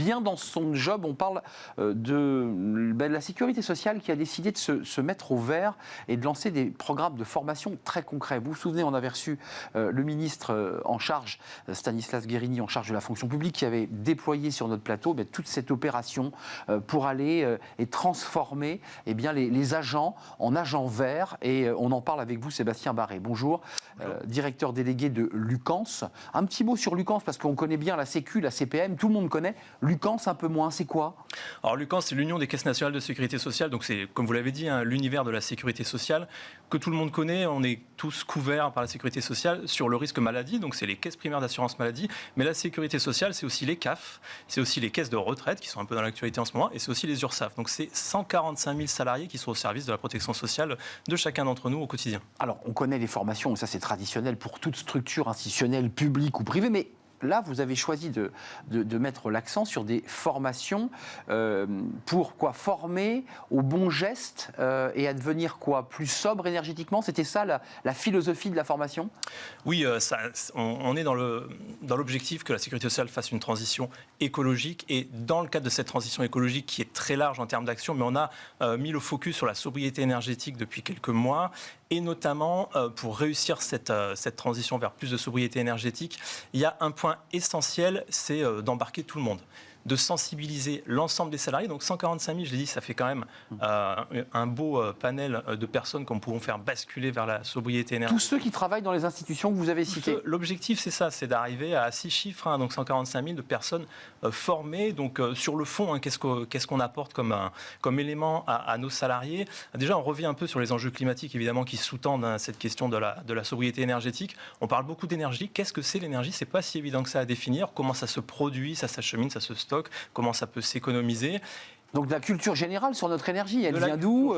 bien dans son job. On parle de la sécurité sociale qui a décidé de se mettre au vert et de lancer des programmes de formation très concrets. Vous vous souvenez, on avait reçu le ministre en charge, Stanislas Guerini, en charge de la fonction publique, qui avait déployé sur notre plateau toute cette opération pour aller et transformer les agents en agents verts. Et on en parle avec vous, Sébastien Barré. Bonjour, directeur délégué de Lucans. Un petit mot sur Lucans, parce qu'on connaît bien la Sécu, la CPM, tout le monde connaît. Lucans, un peu moins, c'est quoi? Alors Lucans, c'est l'Union des caisses nationales de sécurité sociale, donc c'est, comme vous l'avez dit, l'univers de la sécurité sociale que tout le monde connaît. On est tous couverts par la sécurité sociale sur le risque maladie, donc c'est les caisses primaires d'assurance maladie, mais la sécurité sociale, c'est aussi les CAF, c'est aussi les caisses de retraite qui sont un peu dans l'actualité en ce moment, et c'est aussi les URSSAF. Donc c'est 145 000 salariés qui sont au service de la protection sociale de chacun d'entre nous au quotidien. Alors, on connaît les formations, ça c'est traditionnel pour toute structure institutionnelle, publique ou privée, mais là, vous avez choisi de mettre l'accent sur des formations pour former aux bons gestes et à devenir plus sobre énergétiquement. C'était ça la philosophie de la formation? Oui, on est dans l'objectif que la sécurité sociale fasse une transition écologique, et dans le cadre de cette transition écologique qui est très large en termes d'action, mais on a mis le focus sur la sobriété énergétique depuis quelques mois. Et notamment, pour réussir cette transition vers plus de sobriété énergétique, il y a un point essentiel, c'est d'embarquer tout le monde, de sensibiliser l'ensemble des salariés. Donc 145 000, je l'ai dit, ça fait quand même un beau panel de personnes qu'on pourront faire basculer vers la sobriété énergétique. Tous ceux qui travaillent dans les institutions que vous avez citées. L'objectif, c'est ça, c'est d'arriver à 6 chiffres, donc 145 000 de personnes formées. Donc sur le fond, qu'est-ce qu'on apporte comme élément à nos salariés? Déjà, on revient un peu sur les enjeux climatiques, évidemment, qui sous-tendent cette question de la sobriété énergétique. On parle beaucoup d'énergie. Qu'est-ce que c'est l'énergie? C'est pas si évident que ça à définir. Comment ça se produit, ça s'achemine, ça se stocke, comment ça peut s'économiser. Donc de la culture générale sur notre énergie, elle vient d'où?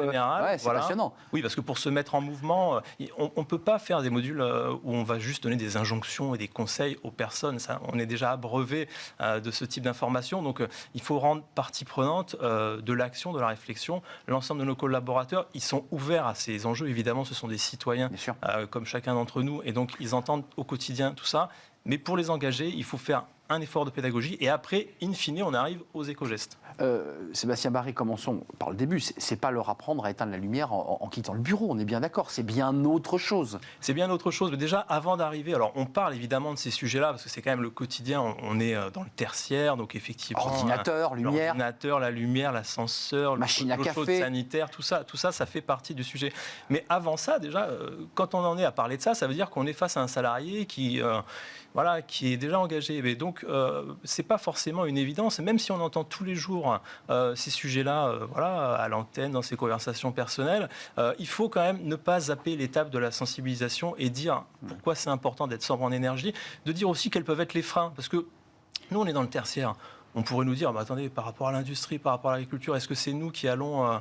C'est passionnant. Oui, parce que pour se mettre en mouvement, on ne peut pas faire des modules où on va juste donner des injonctions et des conseils aux personnes. Ça, on est déjà abreuvé de ce type d'informations. Donc il faut rendre partie prenante de l'action, de la réflexion. L'ensemble de nos collaborateurs, ils sont ouverts à ces enjeux. Évidemment, ce sont des citoyens comme chacun d'entre nous. Et donc ils entendent au quotidien tout ça. Mais pour les engager, il faut faire un effort de pédagogie, et après, in fine, on arrive aux éco-gestes. Sébastien Barré, commençons par le début. C'est pas leur apprendre à éteindre la lumière en quittant le bureau, on est bien d'accord, c'est bien autre chose. C'est bien autre chose, mais déjà, avant d'arriver, alors on parle évidemment de ces sujets-là, parce que c'est quand même le quotidien, on est dans le tertiaire, donc effectivement... Ordinateur, lumière... L'ordinateur, la lumière, l'ascenseur, machine à l'eau chaude café, sanitaire, tout ça, ça fait partie du sujet. Mais avant ça, déjà, quand on en est à parler de ça, ça veut dire qu'on est face à un salarié qui est déjà engagé. Mais donc, c'est pas forcément une évidence, même si on entend tous les jours ces sujets-là à l'antenne, dans ces conversations personnelles, il faut quand même ne pas zapper l'étape de la sensibilisation et dire pourquoi c'est important d'être sobre en énergie, de dire aussi quels peuvent être les freins, parce que nous, on est dans le tertiaire. On pourrait nous dire, attendez, par rapport à l'industrie, par rapport à l'agriculture, est-ce que c'est nous qui allons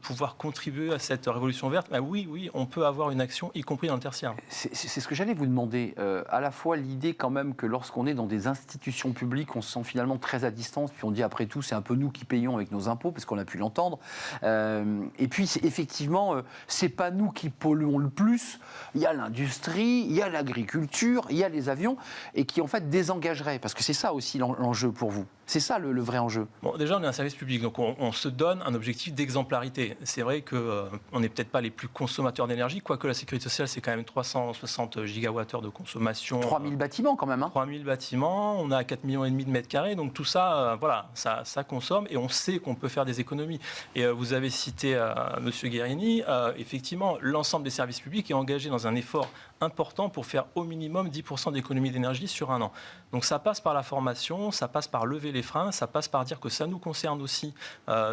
pouvoir contribuer à cette révolution verte? Oui, on peut avoir une action, y compris dans le tertiaire. C'est ce que j'allais vous demander. À la fois l'idée quand même que lorsqu'on est dans des institutions publiques, on se sent finalement très à distance, puis on dit après tout, c'est un peu nous qui payons avec nos impôts, parce qu'on a pu l'entendre. Et puis effectivement, c'est pas nous qui polluons le plus. Il y a l'industrie, il y a l'agriculture, il y a les avions, et qui en fait désengageraient, parce que c'est ça aussi l'enjeu pour vous. C'est ça le vrai enjeu. Bon, déjà, on est un service public, donc on se donne un objectif d'exemplarité. C'est vrai qu'on n'est peut-être pas les plus consommateurs d'énergie, quoique la sécurité sociale, c'est quand même 360 gigawattheures de consommation. 3000 bâtiments quand même. 3000 bâtiments, on a 4,5 millions de mètres carrés, donc tout ça, ça consomme, et on sait qu'on peut faire des économies. Et vous avez cité M. Guerini, effectivement, l'ensemble des services publics est engagé dans un effort important pour faire au minimum 10% d'économie d'énergie sur un an. Donc ça passe par la formation, ça passe par lever les freins, ça passe par dire que ça nous concerne aussi,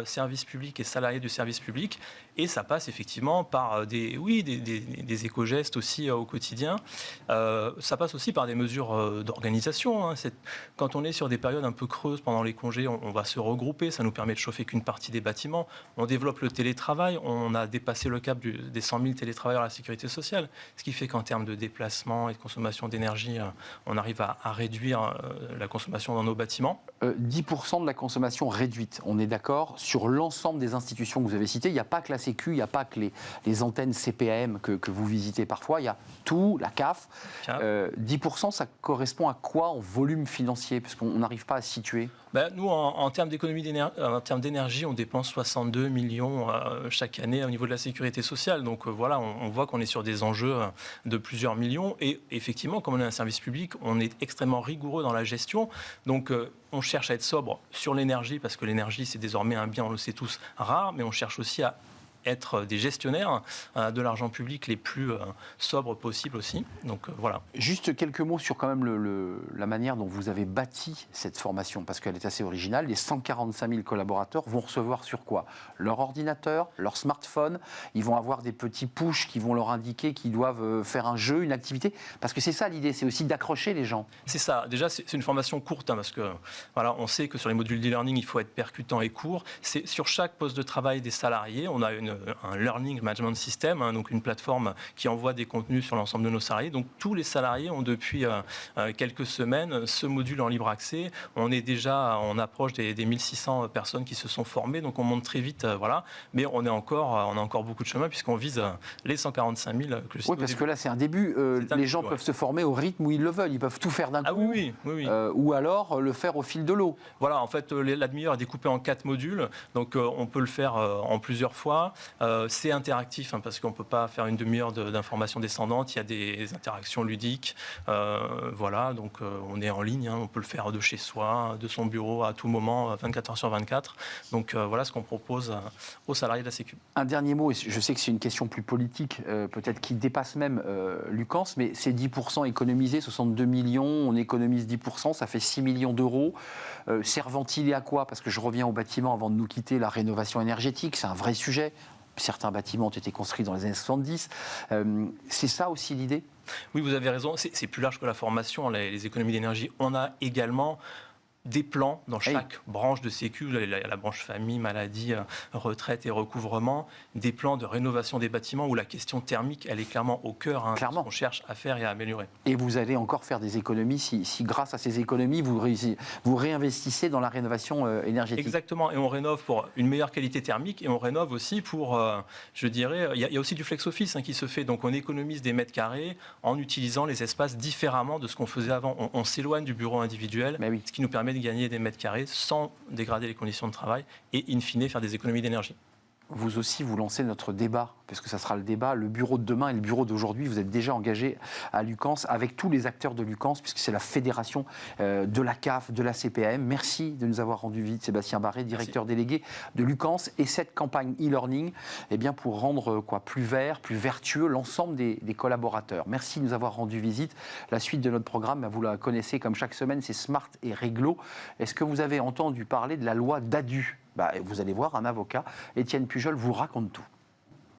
services publics et salariés du service public, et ça passe effectivement par des éco-gestes aussi au quotidien. Ça passe aussi par des mesures d'organisation. Quand on est sur des périodes un peu creuses pendant les congés, on va se regrouper, ça nous permet de chauffer qu'une partie des bâtiments. On développe le télétravail, on a dépassé le cap des 100 000 télétravailleurs à la sécurité sociale, ce qui fait qu'en termes de déplacement et de consommation d'énergie, on arrive à réduire la consommation dans nos bâtiments. 10% de la consommation réduite, on est d'accord, sur l'ensemble des institutions que vous avez citées. Il n'y a pas que la Sécu, il n'y a pas que les antennes CPAM que vous visitez parfois, il y a tout, la CAF. 10%, ça correspond à quoi en volume financier? Parce qu'on n'arrive pas à se situer. Nous, en termes d'énergie, on dépense 62 millions chaque année au niveau de la sécurité sociale. Donc voilà, on voit qu'on est sur des enjeux de plusieurs millions. Et effectivement, comme on est un service public, on est extrêmement rigoureux dans la gestion. Donc on cherche à être sobre sur l'énergie, parce que l'énergie, c'est désormais un bien, on le sait tous, rare. Mais on cherche aussi à être des gestionnaires de l'argent public les plus sobres possibles aussi. Donc voilà. Juste quelques mots sur quand même la manière dont vous avez bâti cette formation, parce qu'elle est assez originale. Les 145 000 collaborateurs vont recevoir sur quoi? Leur ordinateur, leur smartphone. Ils vont avoir des petits pushs qui vont leur indiquer qu'ils doivent faire un jeu, une activité. Parce que c'est ça l'idée, c'est aussi d'accrocher les gens. C'est ça. Déjà, c'est une formation courte, parce que voilà, on sait que sur les modules d'e-learning, il faut être percutant et court. C'est sur chaque poste de travail des salariés. On a un Learning Management System, donc une plateforme qui envoie des contenus sur l'ensemble de nos salariés. Donc tous les salariés ont depuis quelques semaines ce module en libre accès. On est déjà, on approche des 1600 personnes qui se sont formées, donc on monte très vite, voilà. Mais on a encore beaucoup de chemin puisqu'on vise les 145 000. Oui, parce que là c'est un début. Les gens peuvent se former au rythme où ils le veulent. Ils peuvent tout faire d'un coup. Oui. Ou alors le faire au fil de l'eau. Voilà, en fait, la demi-heure est découpée en 4 modules, donc on peut le faire en plusieurs fois. C'est interactif, parce qu'on ne peut pas faire une demi-heure d'information descendante. Il y a des interactions ludiques. Voilà, donc on est en ligne. On peut le faire de chez soi, de son bureau à tout moment, 24 heures sur 24. Donc voilà ce qu'on propose aux salariés de la Sécu. Un dernier mot, et je sais que c'est une question plus politique, peut-être qui dépasse même Lucans, mais c'est 10% économisés, 62 millions, on économise 10%, ça fait 6 millions d'euros. Servent-il à quoi? Parce que je reviens au bâtiment avant de nous quitter, la rénovation énergétique, c'est un vrai sujet. Certains bâtiments ont été construits dans les années 70. C'est ça aussi l'idée? Oui, vous avez raison. C'est plus large que la formation, les économies d'énergie. On a également des plans dans chaque branche de Sécu, la branche famille, maladie, retraite et recouvrement, des plans de rénovation des bâtiments où la question thermique, elle est clairement au cœur de ce qu'on cherche à faire et à améliorer. Et vous allez encore faire des économies si grâce à ces économies, vous réinvestissez dans la rénovation énergétique. Exactement, et on rénove pour une meilleure qualité thermique et on rénove aussi pour, je dirais, il y a aussi du flex office qui se fait, donc on économise des mètres carrés en utilisant les espaces différemment de ce qu'on faisait avant. On s'éloigne du bureau individuel, ce qui nous permet de gagner des mètres carrés sans dégrader les conditions de travail et, in fine, faire des économies d'énergie. Vous aussi, vous lancez notre débat, parce que ça sera le débat, le bureau de demain et le bureau d'aujourd'hui. Vous êtes déjà engagé à Lucans, avec tous les acteurs de Lucans, puisque c'est la fédération de la CAF, de la CPAM. Merci de nous avoir rendu visite, Sébastien Barré, directeur délégué de Lucans. Et cette campagne e-learning, pour rendre plus vert, plus vertueux l'ensemble des collaborateurs. Merci de nous avoir rendu visite. La suite de notre programme, vous la connaissez comme chaque semaine, c'est Smart et Réglo. Est-ce que vous avez entendu parler de la loi DADU? Vous allez voir, un avocat, Étienne Pujol, vous raconte tout.